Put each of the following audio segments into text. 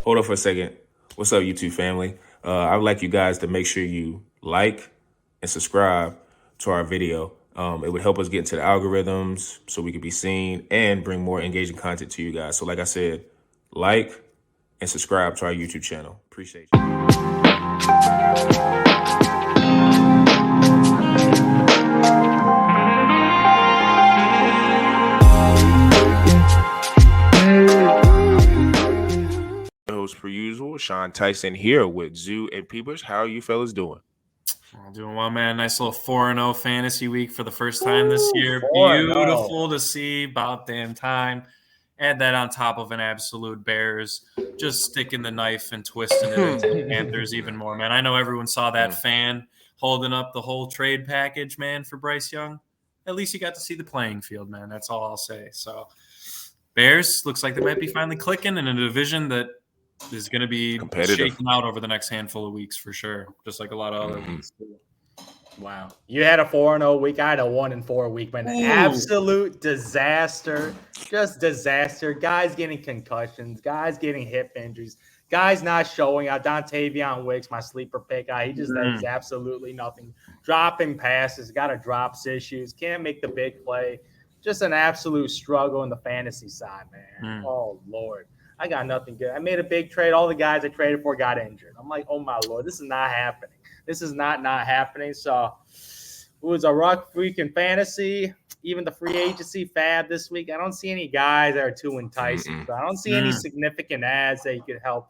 Hold on for a second. What's up, YouTube family? I would like you guys to make sure you like and subscribe to our video. It would help us get into the algorithms so we can be seen and bring more engaging content to you guys. So like I said, like and subscribe to our YouTube channel. Appreciate you. Per usual, Sean Tyson here with Zhu and Peebush. How are you fellas doing? I'm doing well, man. Nice little 4-0 fantasy week for the first time this year. 4-0. Beautiful to see. About damn time. Add that on top of an absolute Bears. Just sticking the knife and twisting it into the Panthers even more, man. I know everyone saw that fan holding up the whole trade package, man, for Bryce Young. At least you got to see the playing field, man. That's all I'll say. So Bears looks like they might be finally clicking in a division that is going to be shaken out over the next handful of weeks for sure, just like a lot of other weeks. Wow. You had a 4-0 week. I had a 1-4 week, man. Absolute disaster. Just disaster. Guys getting concussions, guys getting hip injuries, guys not showing out. Dontavion Wicks, my sleeper pick guy, he just does absolutely nothing. Dropping passes, got a drops issues, can't make the big play. Just an absolute struggle in the fantasy side, man. Oh, Lord. I got nothing good. I made a big trade. All the guys I traded for got injured. I'm like, oh, my Lord, this is not happening. This is not happening. So it was a rough week in fantasy. Even the free agency fab this week, I don't see any guys that are too enticing. So I don't see any significant ads that you could help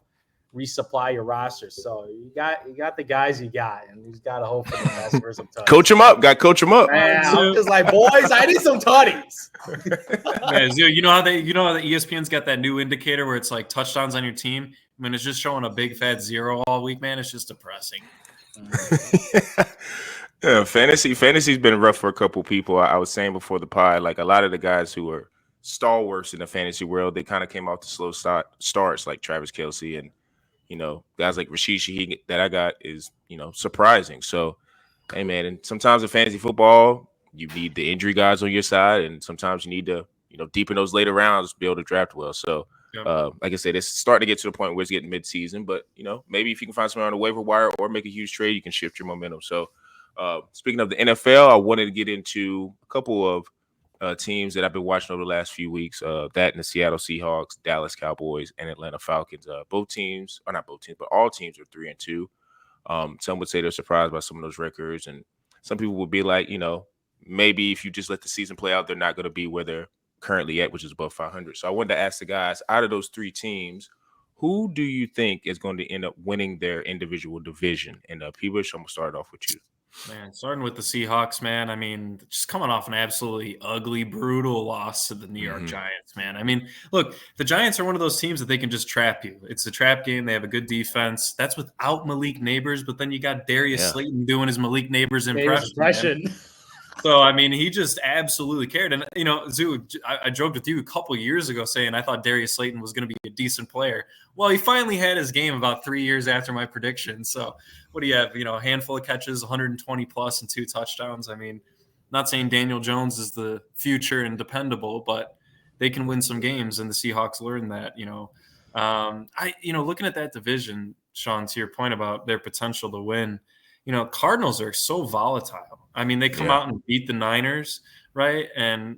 resupply your roster. So you got the guys you got, and you got to hope for the best for some touch. Coach them up. Got to coach them up. Man, I'm just like, boys, I need some tutties. Man, you know how the ESPN's got that new indicator where it's like touchdowns on your team. I mean, it's just showing a big fat 0 all week, man. It's just depressing. Yeah, fantasy's been rough for a couple people. I was saying before the pod, like a lot of the guys who are stalwarts in the fantasy world, they kind of came off the slow starts, like Travis Kelce and guys like Rashid Shaheed that I got is surprising. So, hey man, and sometimes in fantasy football, you need the injury guys on your side, and sometimes you need to deepen those later rounds to be able to draft well. So. Like I said, it's starting to get to the point where it's getting mid-season, but maybe if you can find someone on the waiver wire or make a huge trade, you can shift your momentum. So, speaking of the NFL, I wanted to get into a couple of teams that I've been watching over the last few weeks. That and the Seattle Seahawks, Dallas Cowboys, and Atlanta Falcons. Both teams, or not both teams, but all teams are 3-2. Some would say they're surprised by some of those records, and some people would be like, maybe if you just let the season play out, they're not going to be where they're currently at, which is above 500. So I wanted to ask the guys, out of those three teams, who do you think is going to end up winning their individual division? And Peebush, I'm going to start off with you. Man, starting with the Seahawks, man. I mean, just coming off an absolutely ugly, brutal loss to the New York Giants, man. I mean, look, the Giants are one of those teams that they can just trap you. It's a trap game. They have a good defense. That's without Malik Neighbors, but then you got Darius Slayton doing his Malik Neighbors impression. So, I mean, he just absolutely cared. And, Zhu, I joked with you a couple of years ago saying I thought Darius Slayton was going to be a decent player. Well, he finally had his game about 3 years after my prediction. So, what do you have? A handful of catches, 120 plus and 2 touchdowns. I mean, not saying Daniel Jones is the future and dependable, but they can win some games, and the Seahawks learned that, looking at that division, Sean, to your point about their potential to win, Cardinals are so volatile. I mean, they come out and beat the Niners, right? And,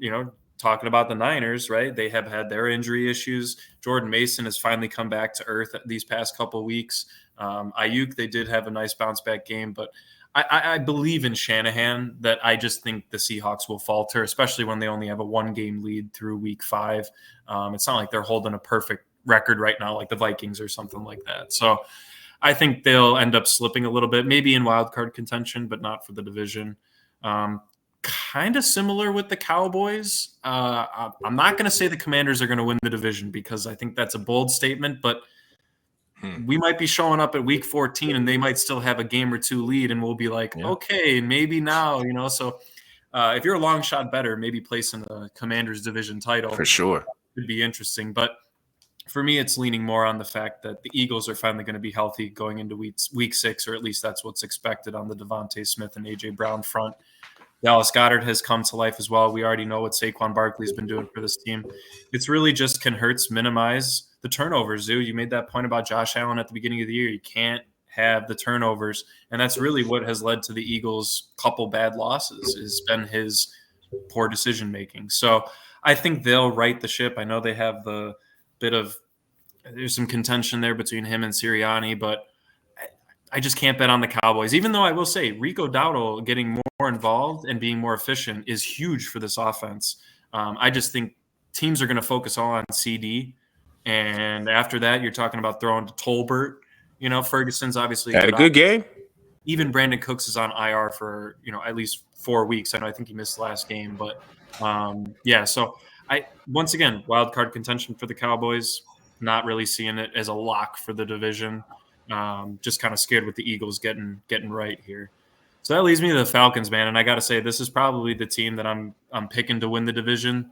talking about the Niners, right? They have had their injury issues. Jordan Mason has finally come back to earth these past couple of weeks. Ayuk, they did have a nice bounce back game, but I believe in Shanahan that I just think the Seahawks will falter, especially when they only have a 1-game lead through week 5. It's not like they're holding a perfect record right now, like the Vikings or something like that. So I think they'll end up slipping a little bit, maybe in wild card contention, but not for the division. Kind of similar with the Cowboys. I'm not going to say the Commanders are going to win the division because I think that's a bold statement, but we might be showing up at week 14 and they might still have a game or 2 lead, and we'll be like, okay, maybe now, So if you're a long shot better, maybe placing the Commanders division title for sure would be interesting. But for me, it's leaning more on the fact that the Eagles are finally going to be healthy going into week 6, or at least that's what's expected on the Devontae Smith and A.J. Brown front. Dallas Goedert has come to life as well. We already know what Saquon Barkley's been doing for this team. It's really just, can Hurts minimize the turnovers. Zoo, you made that point about Josh Allen at the beginning of the year. You can't have the turnovers, and that's really what has led to the Eagles' couple bad losses. Has been his poor decision making. So I think they'll right the ship. I know they have the bit of there's some contention there between him and Sirianni, but I just can't bet on the Cowboys. Even though I will say Rico Dowdle getting more involved and being more efficient is huge for this offense. I just think teams are going to focus all on CD, and after that, you're talking about throwing to Tolbert. Ferguson's obviously had a good game. Even Brandon Cooks is on IR for at least 4 weeks. I think he missed the last game, but So once again, wild card contention for the Cowboys. Not really seeing it as a lock for the division. Just kind of scared with the Eagles getting right here. So that leads me to the Falcons, man. And I got to say, this is probably the team that I'm picking to win the division.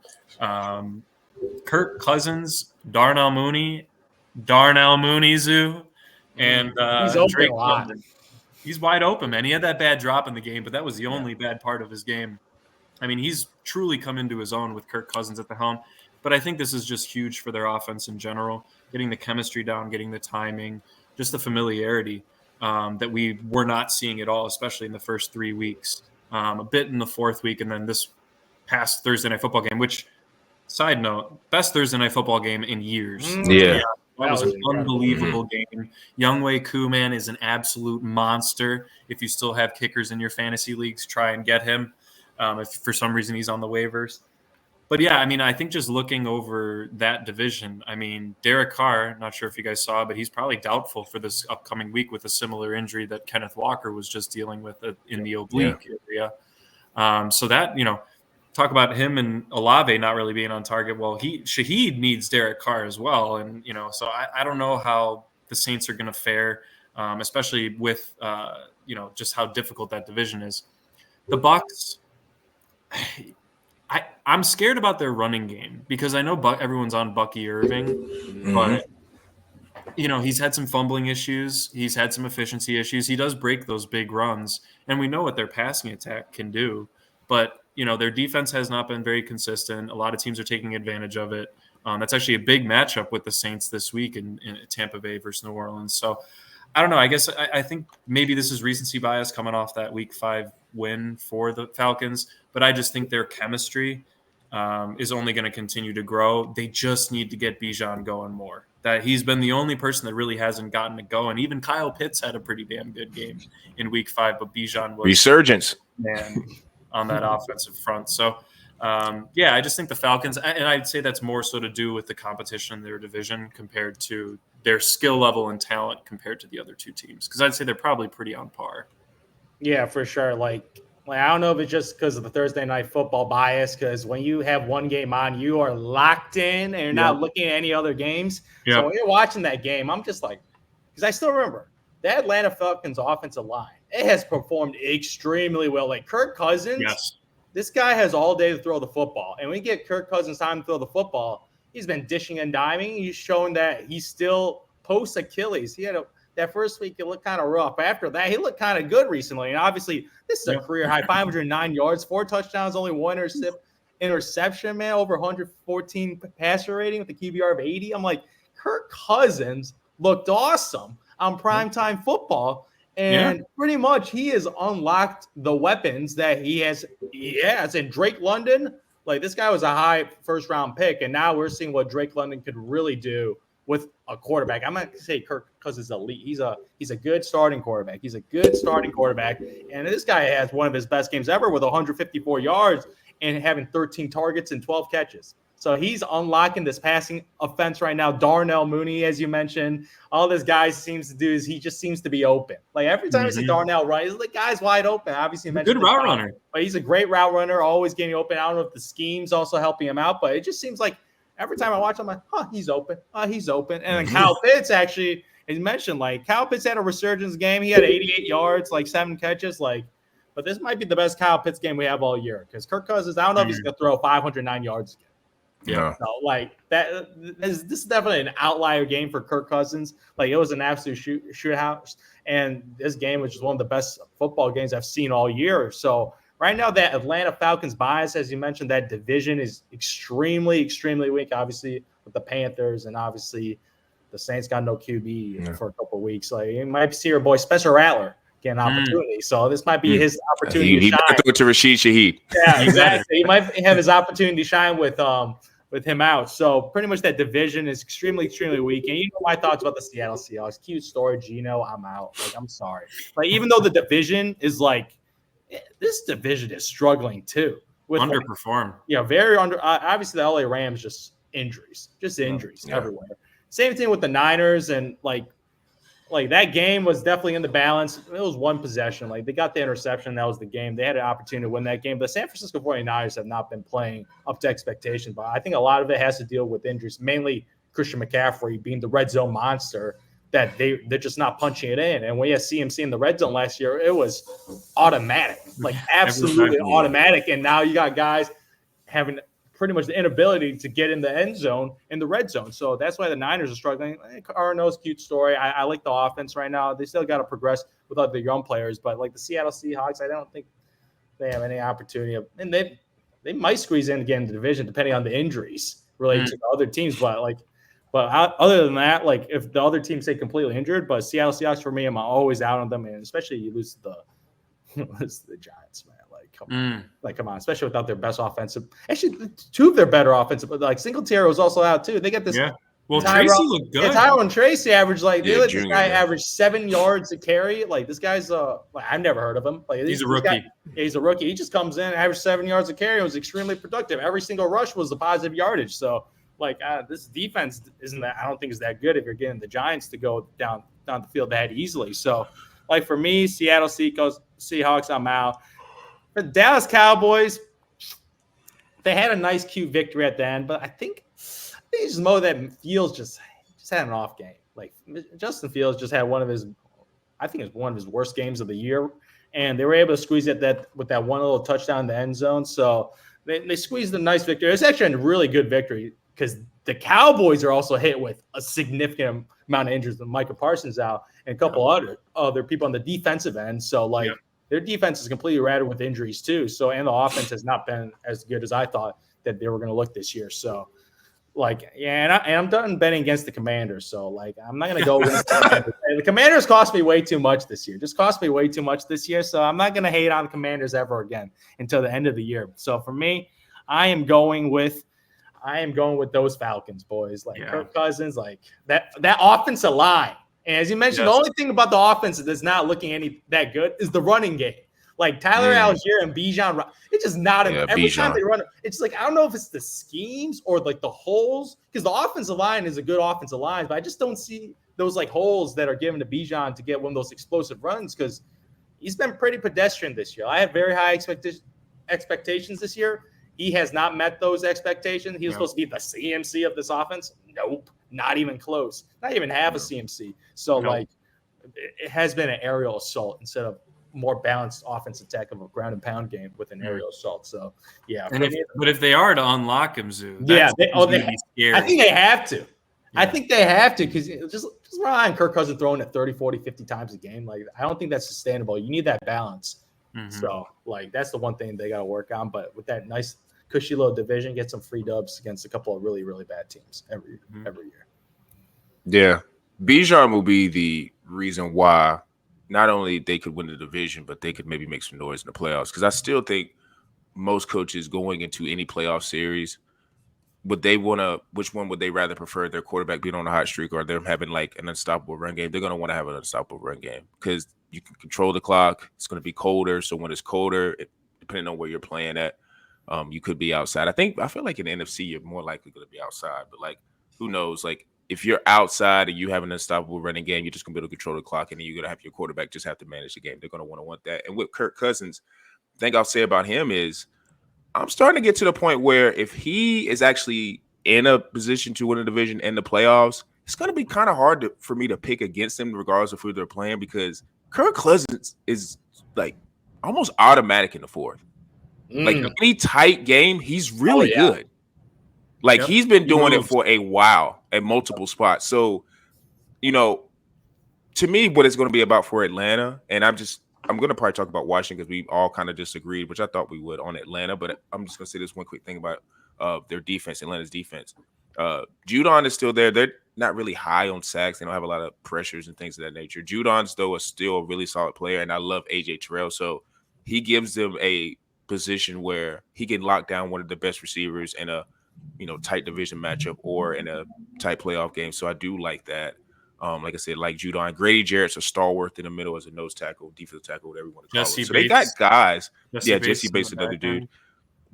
Kirk Cousins, Darnell Mooney, Zoo, and he's open Drake a lot. London. He's wide open, man. He had that bad drop in the game, but that was the only bad part of his game. I mean, he's truly come into his own with Kirk Cousins at the helm. But I think this is just huge for their offense in general, getting the chemistry down, getting the timing, just the familiarity that we were not seeing at all, especially in the first 3 weeks, a bit in the fourth week, and then this past Thursday Night Football game, which, side note, best Thursday Night Football game in years. Yeah. That was an unbelievable game. Younghoe Koo, man, is an absolute monster. If you still have kickers in your fantasy leagues, try and get him. If for some reason he's on the waivers. But yeah, I mean, I think just looking over that division, I mean, Derek Carr, not sure if you guys saw, but he's probably doubtful for this upcoming week with a similar injury that Kenneth Walker was just dealing with in the oblique area. So that, talk about him and Olave not really being on target. Well, Shaheed needs Derek Carr as well. And, so I don't know how the Saints are going to fare, especially with, just how difficult that division is. The Bucs, I'm scared about their running game because I know everyone's on Bucky Irving, but he's had some fumbling issues. He's had some efficiency issues. He does break those big runs, and we know what their passing attack can do. But their defense has not been very consistent. A lot of teams are taking advantage of it. That's actually a big matchup with the Saints this week in Tampa Bay versus New Orleans. So I don't know. I guess I think maybe this is recency bias coming off that Week 5 win for the Falcons, but I just think their chemistry is only going to continue to grow. They just need to get Bijan going more. That he's been the only person that really hasn't gotten it going. Even Kyle Pitts had a pretty damn good game in Week 5, but Bijan was resurgence on that offensive front. So I just think the Falcons, and I'd say that's more so to do with the competition in their division compared to their skill level and talent compared to the other two teams. Because I'd say they're probably pretty on par. Yeah, for sure. Like I don't know if it's just because of the Thursday Night Football bias, because when you have one game on, you are locked in and you're not looking at any other games. Yep. So when you're watching that game, I'm just like, because I still remember the Atlanta Falcons offensive line. It has performed extremely well. Like Kirk Cousins, this guy has all day to throw the football. And when you get Kirk Cousins time to throw the football, he's been dishing and diming. He's shown that he's still post-Achilles. He had that first week, it looked kind of rough. After that, he looked kind of good recently. And obviously, this is a career high, 509 yards, 4 touchdowns, only 1 interception, man, over 114 passer rating with a QBR of 80. I'm like, Kirk Cousins looked awesome on primetime football. And pretty much he has unlocked the weapons that he has. And Drake London, like this guy was a high first-round pick, and now we're seeing what Drake London could really do with a quarterback. I'm not going to say Kirk Cousins is elite. He's a good starting quarterback. He's a good starting quarterback. And this guy has one of his best games ever with 154 yards and having 13 targets and 12 catches. So he's unlocking this passing offense right now. Darnell Mooney, as you mentioned, all this guy seems to do is he just seems to be open. Like every time I see Darnell run, the guy's wide open. Obviously, you mentioned good route runner, but he's a great route runner, always getting open. I don't know if the scheme's also helping him out, but it just seems like every time I watch him, I'm like, he's open. He's open. And then Kyle Pitts actually, as you mentioned, like Kyle Pitts had a resurgence game. He had 88 yards, like 7 catches, but this might be the best Kyle Pitts game we have all year because Kirk Cousins, I don't know if he's going to throw 509 yards again. Yeah. So, this is definitely an outlier game for Kirk Cousins. Like, it was an absolute shootout. And this game was just one of the best football games I've seen all year. So, right now, that Atlanta Falcons bias, as you mentioned, that division is extremely, extremely weak, obviously, with the Panthers and obviously the Saints got no QB for a couple of weeks. Like, you might see your boy Spencer Rattler get an opportunity. So this might be his opportunity to shine. He threw it to Rashid Shaheed. Yeah, exactly. He might have his opportunity to shine with him out. So pretty much that division is extremely, extremely weak. And you know my thoughts about the Seattle Seahawks. Cute story, Gino. I'm out. Like, I'm sorry. Like, even though the division is like, this division is struggling too. With underperform. Very under. Obviously, the LA Rams just injuries everywhere. Same thing with the Niners, and like that game was definitely in the balance. It was one possession. Like, they got the interception. That was the game. They had an opportunity to win that game. The San Francisco 49ers have not been playing up to expectations, but I think a lot of it has to deal with injuries, mainly Christian McCaffrey being the red zone monster that they're just not punching it in. And when you had CMC in the red zone last year, it was automatic, like absolutely automatic. And now you got guys having pretty much the inability to get in the end zone in the red zone. So that's why the Niners are struggling. Cardinals, cute story. I like the offense right now. They still got to progress with other young players, but like the Seattle Seahawks, I don't think they have any opportunity and they might squeeze in again in the division depending on the injuries related to the other teams. But other than that, like if the other teams stay completely injured, but Seattle Seahawks for me, I'm always out on them, and especially you lose to the Giants, man. Come on, especially without their best offensive. Actually, two of their better offensive, but like Singletary was also out too. They got this. Yeah. Well, Tracy looked good. Tyrone Tracy averaged this guy averaged 7 yards a carry. Like this guy's I've never heard of him. Like he's a rookie. He's a rookie. He just comes in, averaged 7 yards a carry, and was extremely productive. Every single rush was a positive yardage. So this defense I don't think is that good if you're getting the Giants to go down the field that easily. So like for me, Seattle Seahawks, I'm out. For the Dallas Cowboys, they had a nice, cute victory at the end, but I think it's more that Fields just had an off game. Like Justin Fields just had one of his worst games of the year, and they were able to squeeze it with that one little touchdown in the end zone. So they squeezed a nice victory. It's actually a really good victory because the Cowboys are also hit with a significant amount of injuries with Micah Parsons out and a couple other people on the defensive end. So their defense is completely rattled with injuries too. So, and the offense has not been as good as I thought that they were going to look this year. So, and I'm done betting against the Commanders. So, I'm not going to go against the Commanders. The Commanders cost me way too much this year. Just cost me way too much this year. So, I'm not going to hate on the Commanders ever again until the end of the year. So, for me, I am going with those Falcons, boys. Kirk Cousins, that offensive line. And as you mentioned, the only thing about the offense that's not looking that good is the running game. Like Tyler Algier and Bijan, it's just not every time they run. It's like I don't know if it's the schemes or the holes because the offensive line is a good offensive line, but I just don't see those holes that are given to Bijan to get one of those explosive runs because he's been pretty pedestrian this year. I had very high expectations this year. He has not met those expectations. He was supposed to be the CMC of this offense. Nope. Not even close. Not even half a CMC. So, it has been an aerial assault instead of more balanced offensive attack of a ground and pound game with an aerial assault. So, yeah. But if they are to unlock him, Zhu, I think they have to. Yeah. I think they have to because just rely on Kirk Cousins throwing it 30, 40, 50 times a game. I don't think that's sustainable. You need that balance. Mm-hmm. So, that's the one thing they got to work on. But with that nice – cushy little division, get some free dubs against a couple of really, really bad teams every year. Yeah. Bijan will be the reason why not only they could win the division, but they could maybe make some noise in the playoffs. Because I still think most coaches going into any playoff series, which one would they rather prefer, their quarterback being on a hot streak or them having an unstoppable run game? They're going to want to have an unstoppable run game because you can control the clock. It's going to be colder. So when it's colder, depending on where you're playing at, you could be outside. I feel like in the NFC, you're more likely going to be outside. But, who knows? If you're outside and you have an unstoppable running game, you're just going to be able to control the clock, and then you're going to have your quarterback just have to manage the game. They're going to want that. And with Kirk Cousins, the thing I'll say about him is I'm starting to get to the point where if he is actually in a position to win a division in the playoffs, it's going to be kind of hard for me to pick against him regardless of who they're playing because Kirk Cousins is, almost automatic in the fourth. Any tight game, he's really good. He's been doing it for a while at multiple spots. So, to me, what it's going to be about for Atlanta, and I'm going to probably talk about Washington because we all kind of disagreed, which I thought we would on Atlanta. But I'm just going to say this one quick thing about their defense, Atlanta's defense. Judon is still there. not really high on sacks. They don't have a lot of pressures and things of that nature. Judon's, though, is still a really solid player, and I love AJ Terrell. So he gives them a position where he can lock down one of the best receivers in a tight division matchup or in a tight playoff game. So I do like that. Like I said, like Judon, Grady Jarrett's a stalwart in the middle as a nose tackle, defensive tackle, whatever you want to call it. So they got guys. Jesse Bates, another dude.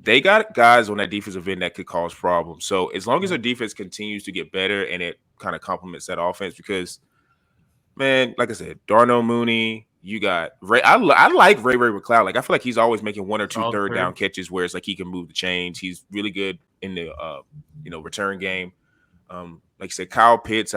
They got guys on that defensive end that could cause problems. So as long as their defense continues to get better and it kind of complements that offense, because, man, like I said, Darnell Mooney, you got Ray. I like Ray McCloud. Like, I feel like he's always making one or two third down catches where it's like he can move the chains. He's really good in the return game. Like I said, Kyle Pitts,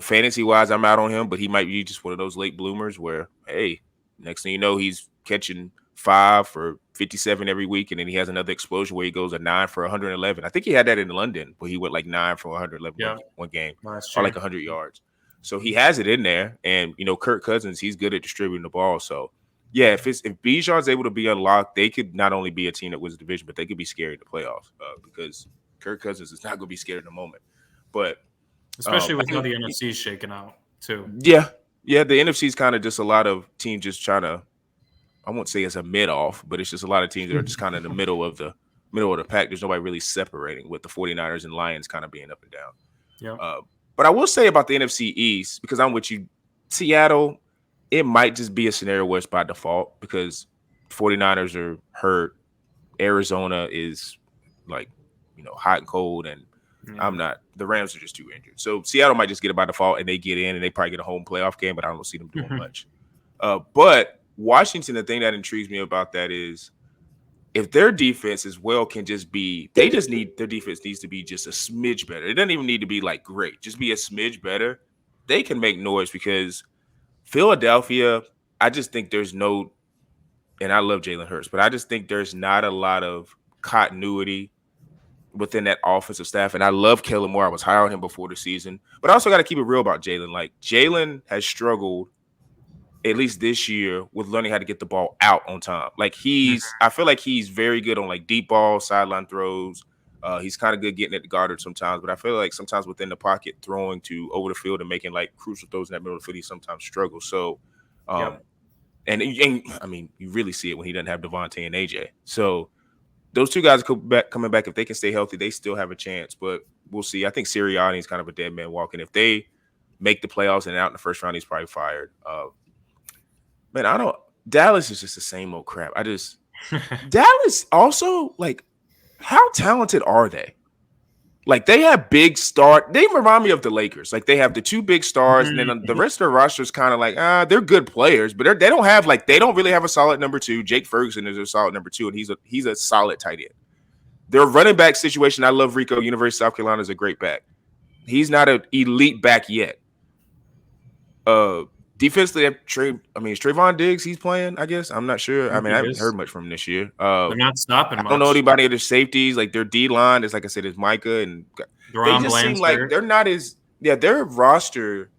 fantasy wise, I'm out on him, but he might be just one of those late bloomers where, hey, next thing you know, he's catching 5 for 57 every week, and then he has another explosion where he goes a 9 for 111. I think he had that in London where he went like 9 for 111 one game, or like 100 yards. So he has it in there, and Kirk Cousins, he's good at distributing the ball. So yeah, if Bijan's able to be unlocked, they could not only be a team that wins the division, but they could be scary in the playoffs because Kirk Cousins is not going to be scared in the moment. But especially with how the NFC is shaking out too. Yeah, the NFC is kind of just a lot of teams just trying to. I won't say it's a mid-off, but it's just a lot of teams that are just kind of in the middle of the pack. There's nobody really separating, with the 49ers and Lions kind of being up and down. Yeah. But I will say about the NFC East, because I'm with you, Seattle, it might just be a scenario where it's by default because 49ers are hurt. Arizona is hot and cold, and I'm not. The Rams are just too injured. So Seattle might just get it by default, and they get in, and they probably get a home playoff game, but I don't see them doing much. But Washington, the thing that intrigues me about that is if their defense as well can just be, their defense needs to be just a smidge better. It doesn't even need to be like great, just be a smidge better. They can make noise because Philadelphia, I just think there's no, and I love Jalen Hurts, but I just think there's not a lot of continuity within that offensive staff. And I love Kellen Moore. I was high on him before the season, but I also got to keep it real about Jalen. Like, Jalen has struggled at least this year with learning how to get the ball out on time. Like, I feel like he's very good on like deep balls, sideline throws. He's kind of good getting at the guard sometimes, but I feel like sometimes within the pocket, throwing to over the field and making like crucial throws in that middle of the field, he sometimes struggles. So, and I mean, you really see it when he doesn't have Devontae and AJ. So those two guys coming back, if they can stay healthy, they still have a chance. But we'll see. I think Sirianni is kind of a dead man walking. If they make the playoffs and out in the first round, he's probably fired. Man, Dallas is just the same old crap. Dallas also, like, how talented are they? Like, they have big stars. They remind me of the Lakers. Like, they have the two big stars, and then the rest of their roster is kind of like, they're good players, but they don't really have a solid number 2. Jake Ferguson is a solid number 2, and he's a solid tight end. Their running back situation, I love Rico. University of South Carolina is a great back. He's not an elite back yet. Defensively, is Trayvon Diggs, he's playing, I guess. I'm not sure. I haven't heard much from him this year. They're not stopping much. I don't know anybody of their safeties. Like, their D-line is, like I said, is Micah. And they just seem like they're not as – their roster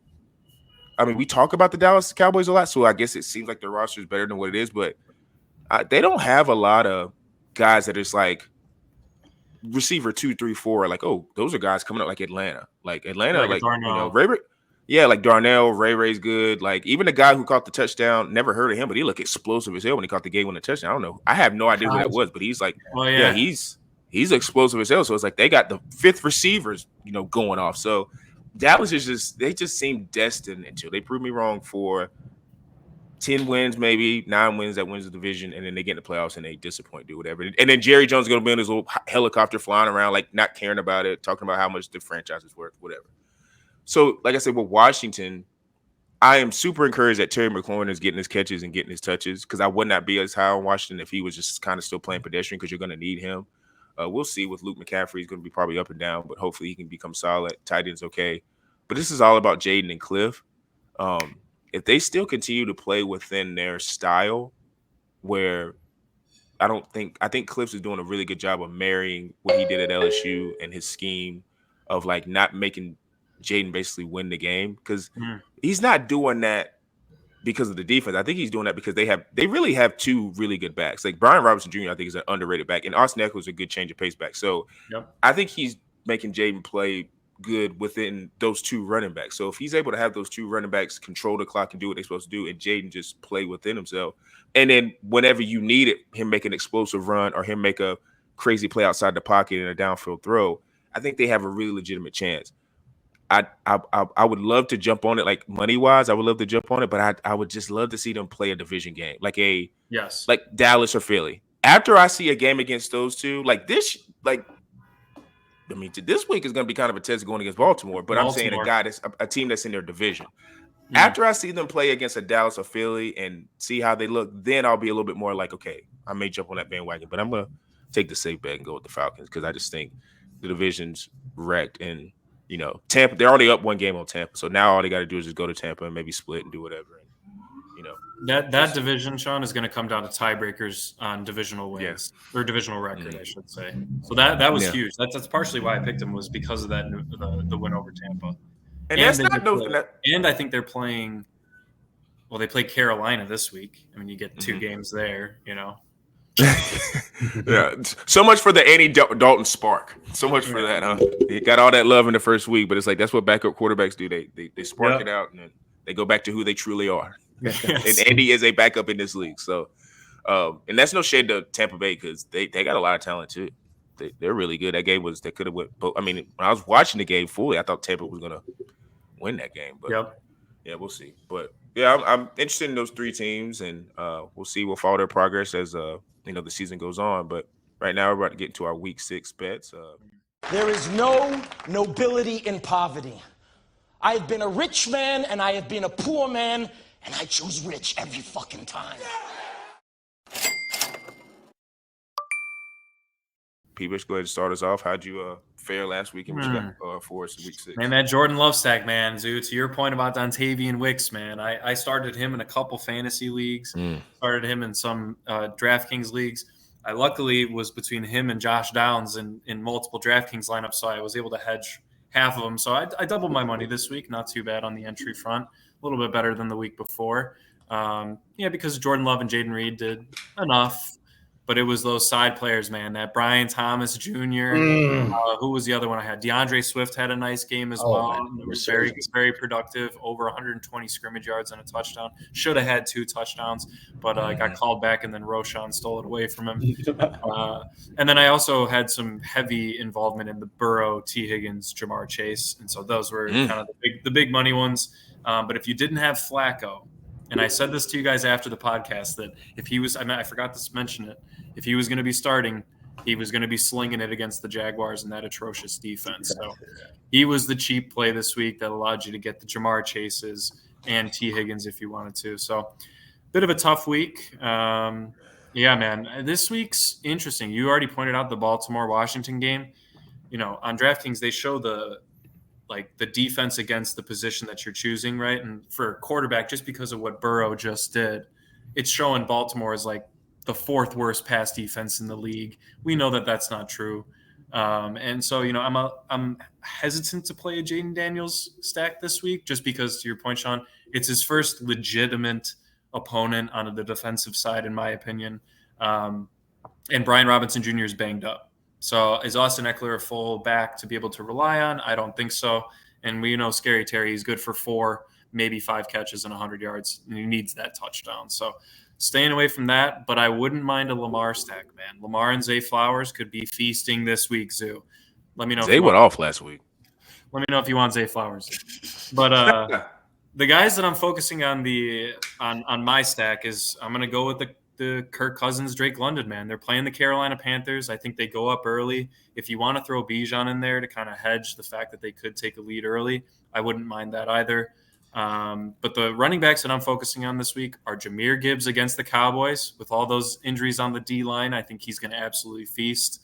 – we talk about the Dallas Cowboys a lot, so I guess it seems like their roster is better than what it is. But they don't have a lot of guys that is like receiver 2, 3, 4. Like, oh, those are guys coming up like Atlanta. Like, Atlanta, like Darnell, Ray's good. Like, even the guy who caught the touchdown, never heard of him, but he looked explosive as hell when he caught the game-winning touchdown. I don't know. I have no idea who that was, but he's like, he's explosive as hell. So it's like they got the 5th receivers, going off. So Dallas is they just seem destined until they prove me wrong for 10 wins, maybe 9 wins that wins the division, and then they get in the playoffs and they disappoint, do whatever. And then Jerry Jones is going to be on his little helicopter flying around, like, not caring about it, talking about how much the franchise is worth, whatever. So, like I said, with Washington, I am super encouraged that Terry McLaurin is getting his catches and getting his touches, because I would not be as high on Washington if he was just kind of still playing pedestrian, because you're going to need him. We'll see with Luke McCaffrey. He's going to be probably up and down, but hopefully he can become solid. Tight end's okay. But this is all about Jaden and Cliff. If they still continue to play within their style, where I think Cliff is doing a really good job of marrying what he did at LSU and his scheme of, like, not making Jaden basically win the game, because he's not doing that because of the defense. I think he's doing that because they really have 2 really good backs. Like, Brian Robinson Jr., I think, is an underrated back, and Austin Eckler is a good change of pace back. So I think he's making Jaden play good within those two running backs. So if he's able to have those two running backs control the clock and do what they're supposed to do, and Jaden just play within himself, and then whenever you need it, him make an explosive run or him make a crazy play outside the pocket and a downfield throw, I think they have a really legitimate chance. I would love to jump on it, like money wise. I would love to jump on it, but I would just love to see them play a division game, like Dallas or Philly. After I see a game against those two, this week is going to be kind of a test going against Baltimore. But I'm saying a team that's in their division. Mm. After I see them play against a Dallas or Philly and see how they look, then I'll be a little bit more like, okay, I may jump on that bandwagon, but I'm going to take the safe bet and go with the Falcons because I just think the division's wrecked. And Tampa, they're already up one game on Tampa, so now all they got to do is just go to Tampa and maybe split and do whatever. And, that division, Sean, is going to come down to tiebreakers on divisional wins or divisional record, I should say. So that was huge. That's partially why I picked them, was because of that the win over Tampa. And that's not and I think they're playing. Well, they play Carolina this week. I mean, you get two games there. Yeah, so much for the Andy Dalton spark. So much for that, huh? He got all that love in the first week, but it's like that's what backup quarterbacks do. They spark it out and then they go back to who they truly are. Yes. And Andy is a backup in this league. So, and that's no shade to Tampa Bay because they got a lot of talent too. They're really good. That game they could have went. But I mean, when I was watching the game fully, I thought Tampa was gonna win that game. But yeah, we'll see. But yeah, I'm interested in those three teams, and we'll see. We'll follow their progress as the season goes on. But right now, we're about to get into our week 6 bets. There is no nobility in poverty. I have been a rich man and I have been a poor man, and I chose rich every fucking time. P-Bish, go ahead and start us off. How'd you fare last week and what you got for us in week 6? Man, that Jordan Love stack, man. Zoo, to your point about Dontavian Wicks, man, I started him in a couple fantasy leagues, started him in some DraftKings leagues. I luckily was between him and Josh Downs in multiple DraftKings lineups, so I was able to hedge half of them. So I doubled my money this week. Not too bad on the entry front. A little bit better than the week before. Because Jordan Love and Jaden Reed did enough. But it was those side players, man. That Brian Thomas Jr. Who was the other one I had? DeAndre Swift had a nice game as well. Man, it was very, very productive. Over 120 scrimmage yards and a touchdown. Should have had 2 touchdowns, but got called back, and then Roshan stole it away from him. And then I also had some heavy involvement in the Burrow, T. Higgins, Jamar Chase, and so those were kind of the big money ones. But if you didn't have Flacco, and I said this to you guys after the podcast, that if he was, I forgot to mention it, if he was going to be starting, he was going to be slinging it against the Jaguars and that atrocious defense. So he was the cheap play this week that allowed you to get the Jamar Chases and T. Higgins if you wanted to. So bit of a tough week. Yeah, man. This week's interesting. You already pointed out the Baltimore-Washington game. On DraftKings, they show the defense against the position that you're choosing, right? And for quarterback, just because of what Burrow just did, it's showing Baltimore as like the 4th worst pass defense in the league. We know that that's not true. And so, I'm hesitant to play a Jaden Daniels stack this week, just because, to your point, Sean, it's his first legitimate opponent on the defensive side, in my opinion. And Brian Robinson Jr. is banged up. So is Austin Eckler a full back to be able to rely on? I don't think so. And we know Scary Terry, he's good for 4, maybe 5 catches and 100 yards. And he needs that touchdown. So staying away from that, but I wouldn't mind a Lamar stack, man. Lamar and Zay Flowers could be feasting this week, Zoo. Let me know. Zay went off last week. Let me know if you want Zay Flowers. But the guys that I'm focusing on on my stack is I'm going to go with the Kirk Cousins, Drake London, man. They're playing the Carolina Panthers. I think they go up early. If you want to throw Bijan in there to kind of hedge the fact that they could take a lead early, I wouldn't mind that either. But the running backs that I'm focusing on this week are Jamhyr Gibbs against the Cowboys. With all those injuries on the D-line, I think he's going to absolutely feast.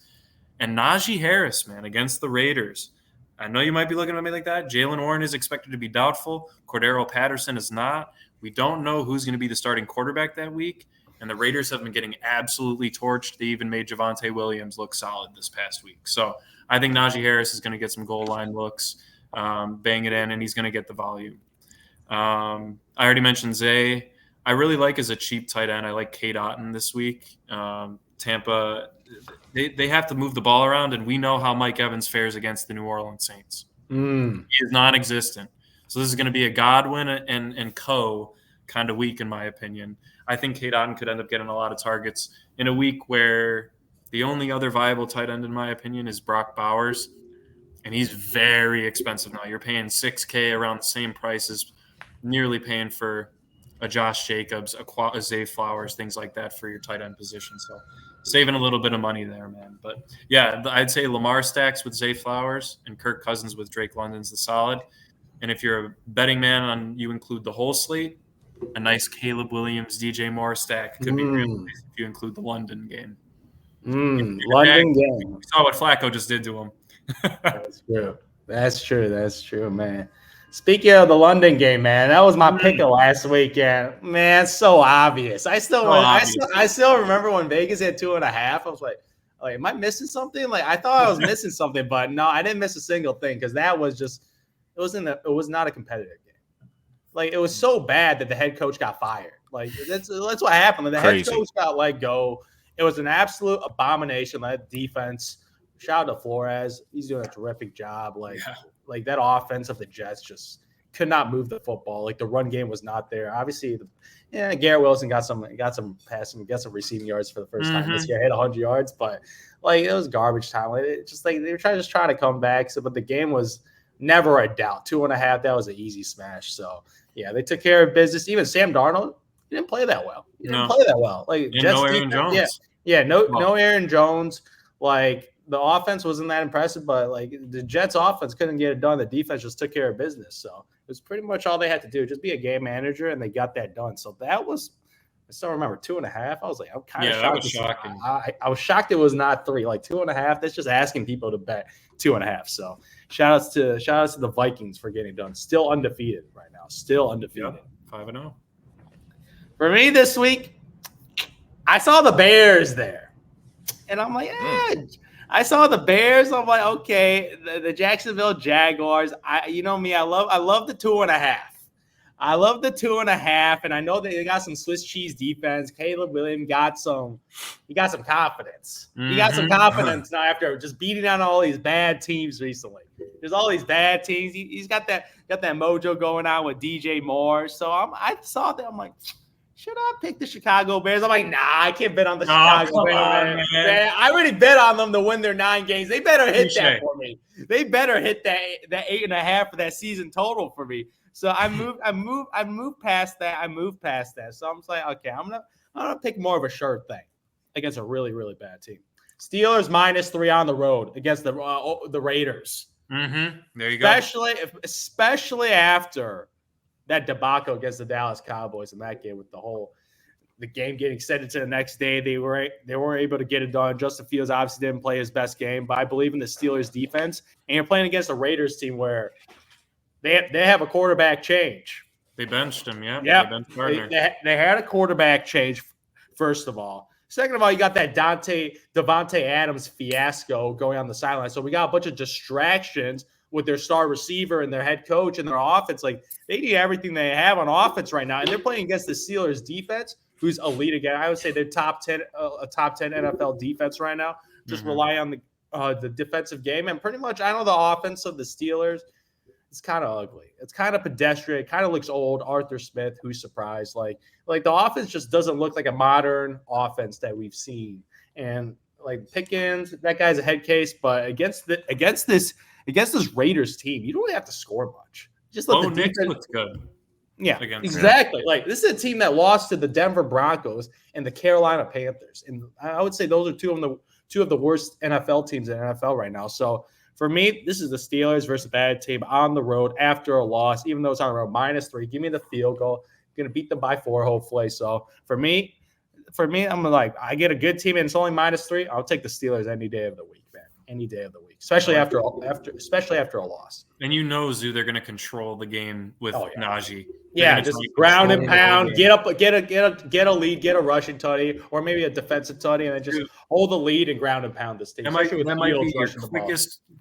And Najee Harris, man, against the Raiders. I know you might be looking at me like that. Jalen Warren is expected to be doubtful. Cordero Patterson is not. We don't know who's going to be the starting quarterback that week. And the Raiders have been getting absolutely torched. They even made Javonte Williams look solid this past week. So I think Najee Harris is going to get some goal line looks, bang it in, and he's going to get the volume. I already mentioned Zay. I really like as a cheap tight end. I like Cade Otten this week. Tampa, they have to move the ball around, and we know how Mike Evans fares against the New Orleans Saints. He is non-existent. So this is going to be a Godwin and co kind of week, in my opinion. I think Cade Otten could end up getting a lot of targets in a week where the only other viable tight end, in my opinion, is Brock Bowers. And he's very expensive now. You're paying $6K around the same price as nearly paying for a Josh Jacobs, a Zay Flowers, things like that for your tight end position. So saving a little bit of money there, man. But yeah, I'd say Lamar stacks with Zay Flowers and Kirk Cousins with Drake London's the solid. And if you're a betting man you include the whole slate, a nice Caleb Williams, DJ Moore stack could be real nice if you include the London game. London game. We saw what Flacco just did to him. That's true. That's true, man. Speaking of the London game, man, that was my pick of last weekend. Man, so obvious. I still remember when Vegas had 2.5. I was like, am I missing something? Like, I thought I was missing something, but no, I didn't miss a single thing because that was just it was not a competitive game. Like, it was so bad that the head coach got fired. Like, that's what happened. The head coach got let go. It was an absolute abomination. That defense. Shout out to Flores. He's doing a terrific job. Like that offense of the Jets just could not move the football. Like, the run game was not there. Obviously, Garrett Wilson got some passing, got some receiving yards for the first time this year. Hit 100 yards, but like, it was garbage time. Like, it just like they were trying to come back. So, but the game was never a doubt. 2.5. That was an easy smash. So yeah, they took care of business. Even Sam Darnold, he didn't play that well. Like, Jets no Aaron Jones. No Aaron Jones. Like, the offense wasn't that impressive, but like the Jets offense couldn't get it done. The defense just took care of business. So it was pretty much all they had to do, just be a game manager, and they got that done. So that was, I still remember 2.5. I was like, I'm kind of shocked. That was shocking. I was shocked it was not 3, like 2.5. That's just asking people to bet 2.5. So shout outs to the Vikings for getting done. Still undefeated right now. Still undefeated. 5-0. For me this week, I saw the Bears there, and I'm like, I saw the Bears. I'm like, okay, the Jacksonville Jaguars. You know me, I love the 2.5. I love the 2.5, and I know that they got some Swiss cheese defense. Caleb Williams got some confidence. He got some confidence now after just beating down all these bad teams recently. There's all these bad teams. He's got that mojo going on with DJ Moore. So I saw that. I'm like, should I pick the Chicago Bears? I'm like, nah, I can't bet on the Chicago Bears. Man. I already bet on them to win their 9 games. They better hit that for me. They better hit that 8.5 for that season total for me. So I moved past that. So I'm just like, okay, I'm gonna pick more of a sure thing against a really, really bad team. Steelers -3 on the road against the Raiders. There you go. Especially after that debacle against the Dallas Cowboys in that game with the game getting extended to the next day. They weren't able to get it done. Justin Fields obviously didn't play his best game, but I believe in the Steelers defense. And you're playing against a Raiders team where they have a quarterback change. They benched him, yeah. They had a quarterback change, first of all. Second of all, you got that Davante Adams fiasco going on the sideline. So we got a bunch of distractions with their star receiver and their head coach and their offense. Like, they need everything they have on offense right now. And they're playing against the Steelers defense, who's elite again. I would say they're top 10 NFL defense right now. Just rely on the defensive game. And pretty much, I know the offense of the Steelers, it's kind of ugly. It's kind of pedestrian. It kind of looks old. Arthur Smith, who's surprised. Like the offense just doesn't look like a modern offense that we've seen. And like Pickens, that guy's a head case. But against this Raiders team, you don't really have to score much. Just let the defense looks good. Yeah, exactly. Like, this is a team that lost to the Denver Broncos and the Carolina Panthers, and I would say those are two of the worst NFL teams in the NFL right now. So for me, this is the Steelers versus a bad team on the road after a loss, even though it's on the road -3. Give me the field goal. I'm gonna beat them by 4, hopefully. So for me, I'm like, I get a good team and it's only -3. I'll take the Steelers any day of the week, man. Any day of the week, especially after a loss. And Zoo, they're going to control the game with Najee. Yeah, just ground and pound, get a lead, get a rushing tutty, or maybe a defensive tutty, and then just hold the lead and ground and pound this team. That might be your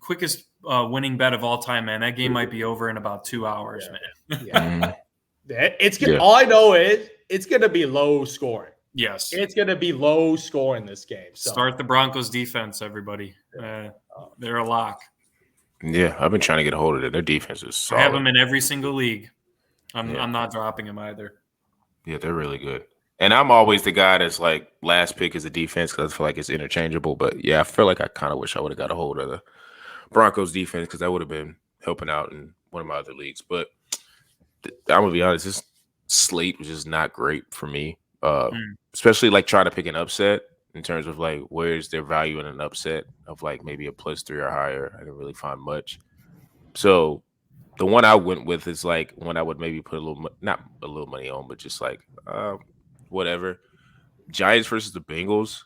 quickest winning bet of all time, man. That game might be over in about 2 hours, man. Yeah. All I know is it's going to be low scoring. Yes. It's going to be low score in this game. So. Start the Broncos defense, everybody. They're a lock. Yeah, I've been trying to get a hold of it. Their defense is solid. I have them in every single league. I'm not dropping them either. Yeah, they're really good. And I'm always the guy that's like last pick is a defense because I feel like it's interchangeable. But yeah, I feel like I kind of wish I would have got a hold of the Broncos defense because that would have been helping out in one of my other leagues. But I'm gonna be honest, this slate was just not great for me. Especially like trying to pick an upset in terms of like where's their value in an upset of like maybe a +3 or higher. I didn't really find much. So the one I went with is like one I would maybe put a little, not a little money on, but just like whatever. Giants versus the Bengals,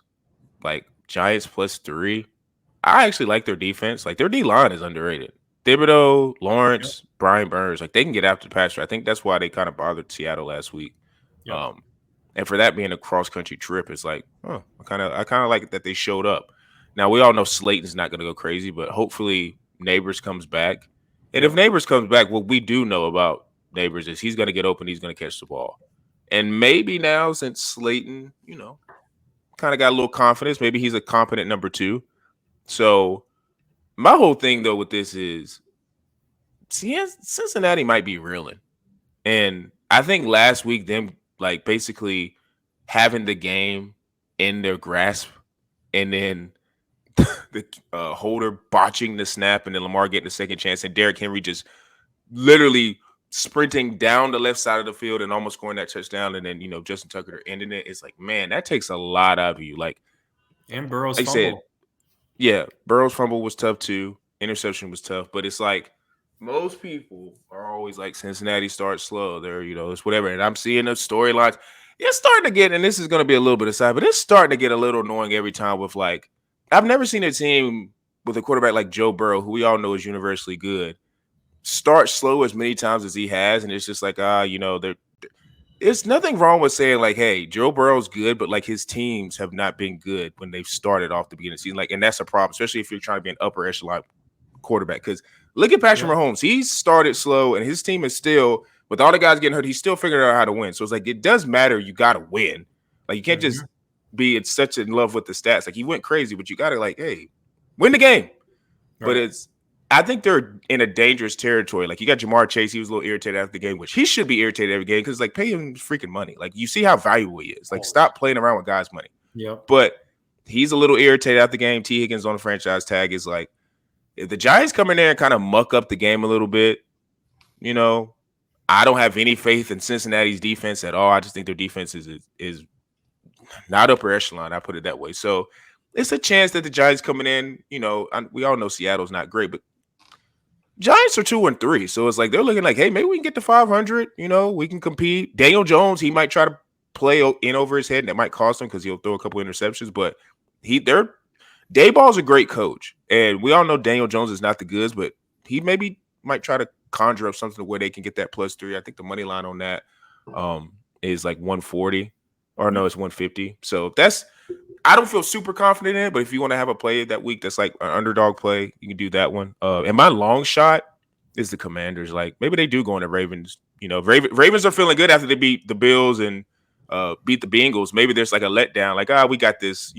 like Giants +3. I actually like their defense. Like their D line is underrated. Thibodeau, Lawrence, Brian Burns, like they can get after the passer. I think that's why they kind of bothered Seattle last week. And for that being a cross country trip, it's like, I kind of like that they showed up. Now we all know Slayton's not going to go crazy, but hopefully Neighbors comes back. And if Neighbors comes back, what we do know about Neighbors is he's going to get open, he's going to catch the ball. And maybe now since Slayton, kind of got a little confidence, maybe he's a competent number 2. So my whole thing though with this is Cincinnati might be reeling. And I think last week them like basically having the game in their grasp and then the holder botching the snap and then Lamar getting the second chance and Derrick Henry just literally sprinting down the left side of the field and almost scoring that touchdown and then, Justin Tucker ending it. It's like, man, that takes a lot out of you. Like, and Burrow's like fumble. Said, yeah, Burrow's fumble was tough too. Interception was tough, but it's like most people are always like Cincinnati starts slow. They're, it's whatever. And I'm seeing the storylines. It's starting to get, and this is going to be a little bit aside, but it's starting to get a little annoying every time with like, I've never seen a team with a quarterback like Joe Burrow, who we all know is universally good, start slow as many times as he has. And it's just like, there's nothing wrong with saying like, hey, Joe Burrow's good, but like his teams have not been good when they've started off the beginning of the season. Like, and that's a problem, especially if you're trying to be an upper echelon quarterback. Because look at Patrick Mahomes. He started slow, and his team is still, with all the guys getting hurt, he's still figuring out how to win. So it's like, it does matter. You got to win. Like, you can't just be in such in love with the stats. Like, he went crazy, but you got to like, hey, win the game. Right. But I think they're in a dangerous territory. Like, you got Jamar Chase. He was a little irritated after the game, which he should be irritated every game because, like, pay him freaking money. Like, you see how valuable he is. Like, stop playing around with guys' money. Yep. But he's a little irritated after the game. T. Higgins on the franchise tag is like, if the Giants come in there and kind of muck up the game a little bit, I don't have any faith in Cincinnati's defense at all. I just think their defense is not upper echelon. I put it that way. So it's a chance that the Giants coming in, we all know Seattle's not great, but Giants are 2-3. So it's like they're looking like, hey, maybe we can get to 500. We can compete. Daniel Jones, he might try to play in over his head, and that might cost him because he'll throw a couple interceptions. But Dayball's a great coach, and we all know Daniel Jones is not the goods, but he might try to conjure up something where they can get that +3. I think the money line on that is like 140, or no, it's 150. So I don't feel super confident in it, but if you want to have a play that week that's like an underdog play, you can do that one. And my long shot is the Commanders. Like, maybe they do go into Ravens. Ravens are feeling good after they beat the Bills and beat the Bengals. Maybe there's like a letdown, like, we got this,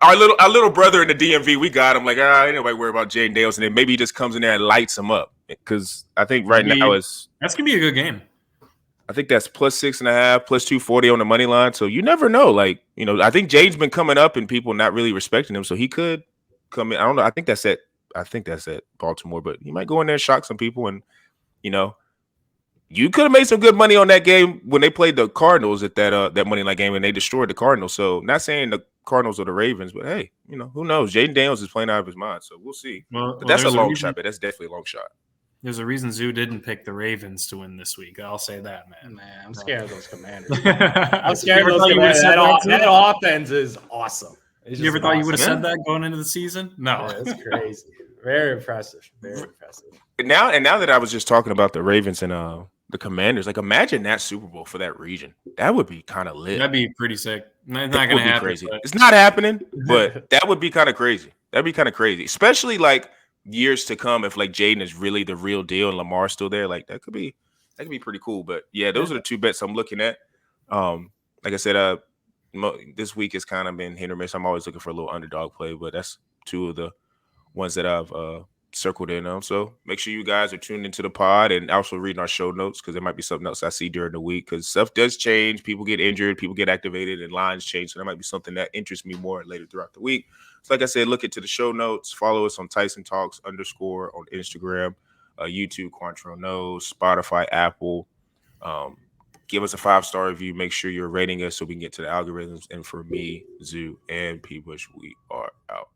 our little brother in the DMV, we got him. Like, ain't nobody worry about Jaden Daniels, and then maybe he just comes in there and lights him up. Because I think now that's gonna be a good game. I think that's +6.5, +240 on the money line. So you never know. Like, I think Jade's been coming up and people not really respecting him. So he could come in. I don't know. I think that's at Baltimore, but he might go in there and shock some people. And, you could have made some good money on that game when they played the Cardinals at that money line game and they destroyed the Cardinals. So not saying the Cardinals or the Ravens, but hey, who knows? Jaden Daniels is playing out of his mind. So we'll see. But that's a long shot, but that's definitely a long shot. There's a reason Zhu didn't pick the Ravens to win this week. I'll say that, man. Man, I'm scared of those Commanders. I'm scared of those Commanders. That offense is awesome. You ever thought you would have said that going into the season? No. Yeah, it's crazy. Very impressive. Very impressive. And now that I was just talking about the Ravens and the Commanders, like, imagine that Super Bowl for that region. That would be kind of lit. That'd be pretty sick. It's not going to happen. Crazy. It's not happening, but that would be kind of crazy. That'd be kind of crazy, especially like years to come if like Jaden is really the real deal and Lamar's still there. Like, that could be pretty cool. But yeah, those are the two bets I'm looking at. Like I said, this week has kind of been hit or miss. I'm always looking for a little underdog play, but that's two of the ones that I've circled in on. So make sure you guys are tuned into the pod and also reading our show notes, because there might be something else I see during the week, because stuff does change. People get injured, people get activated, and lines change. So there might be something that interests me more later throughout the week. So like I said, look into the show notes. Follow us on Tyson Talks _ on Instagram, YouTube, Quantrill Knows, Spotify, Apple. Give us a 5-star review. Make sure you're rating us so we can get to the algorithms. And for me, Zoo, and P. Bush, we are out.